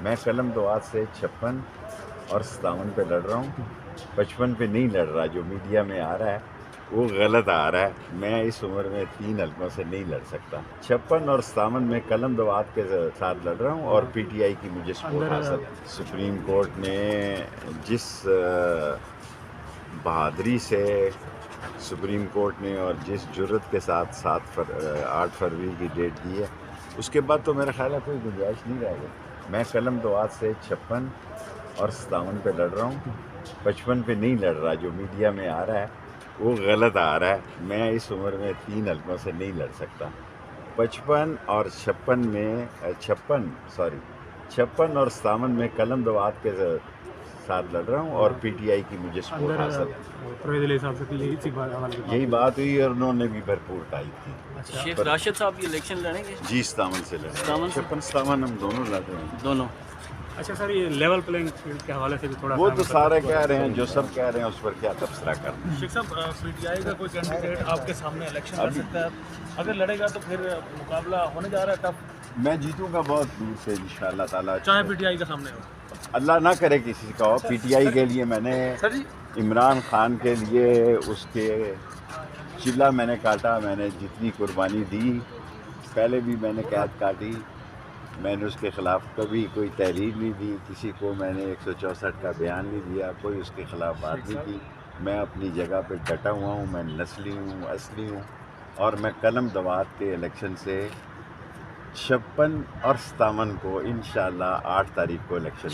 میں قلم دعات سے 56 اور 57 پہ لڑ رہا ہوں. 55 پہ نہیں لڑ رہا. جو میڈیا میں آ رہا ہے وہ غلط آ رہا ہے. میں اس عمر میں 3 حلقوں سے نہیں لڑ سکتا. 56 اور 57 میں قلم دعات کے ساتھ لڑ رہا ہوں اور پی ٹی آئی کی مجھے سپورٹ حاصل ہے. سپریم کورٹ نے جس بہادری سے سپریم کورٹ نے اور جس جرت کے ساتھ 8 فروری کی ڈیٹ دی ہے، اس کے بعد تو میرا خیال ہے کوئی گنجائش نہیں رہ گئی. میں قلم دعات سے 56 اور 57 پہ لڑ رہا ہوں. 55 پہ نہیں لڑ رہا. جو میڈیا میں آ رہا ہے وہ غلط آ رہا ہے. میں اس عمر میں 3 حلقوں سے نہیں لڑ سکتا. 55 اور 56 میں 56 اور 57 میں قلم دعات کے ساتھ لڑ رہا ہوں اور پی ٹی آئی کی مجھے سپورٹ حاصل ہے. پرویز علیہ صاحب سے یہی بات ہوئی اور انہوں نے بھی بھرپور تائید کی. شیخ راشد صاحب یہ الیکشن لڑیں گے؟ جی 57 سے لڑ رہے ہیں. 56 57 ہم دونوں لڑ رہے ہیں. دونوں. اچھا سر، یہ لیول پلینگ فیلڈ کے حوالے سے بھی تھوڑا وہ تو سارے کہہ رہے ہیں، جو سب کہہ رہے ہیں اس پر کیا تبصرہ کرنا. شیخ صاحب، پی ٹی آئی کا کوئی کینڈیڈیٹ آپ کے سامنے الیکشن لڑ سکتا ہے؟ اگر لڑے گا تو پھر مقابلہ ہونے جا رہا ہے ٹف. میں جیتوں گا بہت دور سے انشاءاللہ تعالیٰ. چاہے پی ٹی آئی کے سامنے ہو. اللہ نہ کرے کسی کا ہو. پی ٹی آئی کے لیے میں نے عمران خان کے لیے اس کے چلہ میں نے کاٹا. میں نے جتنی قربانی دی، پہلے بھی میں نے قید کاٹی. میں نے اس کے خلاف کبھی کوئی تحریر نہیں دی. کسی کو میں نے 164 کا بیان نہیں دیا. کوئی اس کے خلاف بات نہیں کی. میں اپنی جگہ پہ ڈٹا ہوا ہوں. میں نسلی ہوں، اصلی ہوں. اور میں قلم دعات کے الیکشن سے 56 اور 57 کو انشاءاللہ 8 تاریخ کو الیکشن.